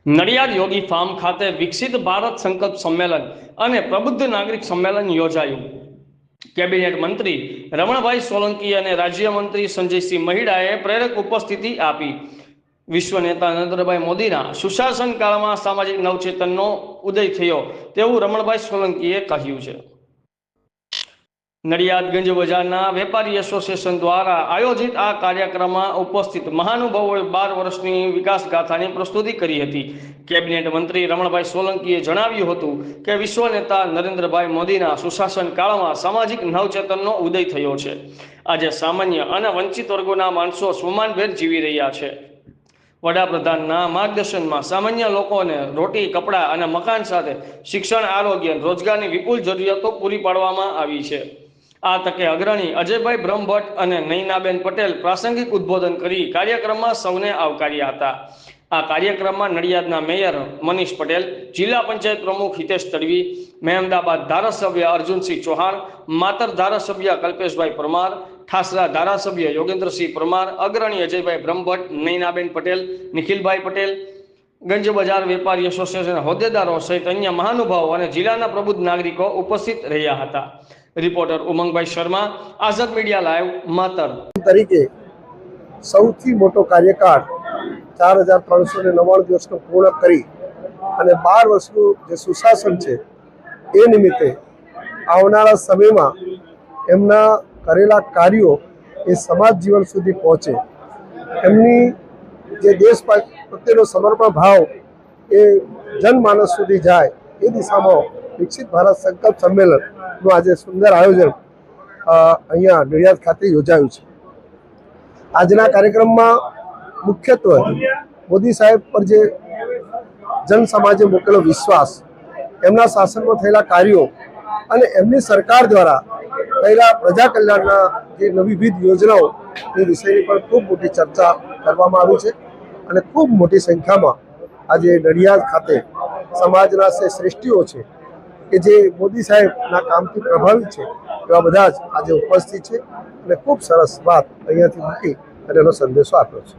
નડિયાદ યોગી farm ખાતે વિકસિત ભારત સંકલ્પ સંમેલન અને પ્રબુદ્ધ નાગરિક સંમેલન યોજાયું। કેબિનેટ મંત્રી રમણભાઈ સોલંકી અને રાજ્યમંત્રી સંજયસિંહ મહિડાએ પ્રેરક ઉપસ્થિતિ આપી। વિશ્વ નેતા નરેન્દ્રભાઈ મોદીના સુશાસન કાળમાં સામાજિક નવચેતનનો ઉદય થયો તેવું રમણભાઈ સોલંકીએ કહ્યું છે। નડિયાદ ગંજ બજારના વેપારી એસોસિએશન દ્વારા આયોજિત આ કાર્યક્રમમાં ઉપસ્થિત મહાનુભાવોએ 12 વર્ષની વિકાસ ગાથાની પ્રસ્તુતિ કરી હતી। કેબિનેટ મંત્રી રમણભાઈ સોલંકીએ જણાવ્યું હતું કે વિશ્વ નેતા નરેન્દ્રભાઈ મોદીના સુશાસન કાળમાં સામાજિક નવચેતનનો ઉદય થયો છે। આજે સામાન્ય અને વંચિત વર્ગોના માણસો સ્વમાનભેર જીવી રહ્યા છે। વડાપ્રધાનના માર્ગદર્શનમાં સામાન્ય લોકોને રોટી, કપડાં અને મકાન સાથે શિક્ષણ, આરોગ્ય, રોજગારની વિપુલ જરૂરિયાતો પૂરી પાડવામાં આવી છે। આ તકે અગ્રણી અજયભાઈ બ્રહ્મભટ્ટ અને નયનાબેન પટેલ પ્રાસંગિક ઉદ્બોધન કરી કાર્યક્રમમાં સૌને આવકાર્યા હતા। આ કાર્યક્રમમાં નડિયાદના મેયર મનીષ પટેલ, જિલ્લા પંચાયત પ્રમુખ હિતેશ તડવી, મહેમદાબાદ ધારાસભ્ય અર્જુનસિંહ ચૌહાણ, માતર ધારાસભ્ય કલ્પેશભાઈ પરમાર, ઠાસરા ધારાસભ્ય યોગેન્દ્રસિંહ પરમાર, અગ્રણી અજયભાઈ બ્રહ્મભટ્ટ, નયનાબેન પટેલ, નિખિલભાઈ પટેલ, ગંજ બજાર વેપારી એસોસિએશન હોદ્દેદારો સહિત અન્ય મહાનુભાવો અને જિલ્લાના પ્રબુદ્ધ નાગરિકો ઉપસ્થિત રહ્યા હતા। રિપોર્ટર ઉમંગભાઈ શર્મા, આઝાદ મીડિયા લાઈવ, માતર। તરીકે સૌથી મોટો કાર્યકાળ 4399 દિવસનો પૂર્ણ કરી અને 12 વર્ષનું જે સુશાસન છે એ નિમિત્તે આવનારા સમયમાં એમના કરેલા કાર્યો એ સમાજ જીવન સુધી પહોંચે, એમની જે દેશ પ્રત્યેનો સમર્પણ ભાવ એ જનમાનસ સુધી જાય એ દિશામાં વિકસિત ભારત સંકલ્પ સંમેલનનું આજે સુંદર આયોજન અહીંયા નડિયાદ ખાતે યોજાયું છે। આજના કાર્યક્રમમાં મુખ્યત્વે મોદી સાહેબ પર જે જન સમાજે મૂકેલો વિશ્વાસ, એમના શાસનમાં થયેલા કાર્યો અને એમની સરકાર દ્વારા થયેલા પ્રજા કલ્યાણના જે વિવિધ યોજનાઓ એ વિષયની પણ ખૂબ મોટી ચર્ચા કરવામાં આવી છે અને ખૂબ મોટી સંખ્યામાં આજે નડિયાદ ખાતે સમાજના શ્રેષ્ઠીઓ છે કે જે મોદી સાહેબના કામથી પ્રભાવિત છે એવા બધા જ આજે ઉપસ્થિત છે અને ખૂબ સરસ વાત અહીંયાથી મૂકી અને એનો સંદેશો આપ્યો છે।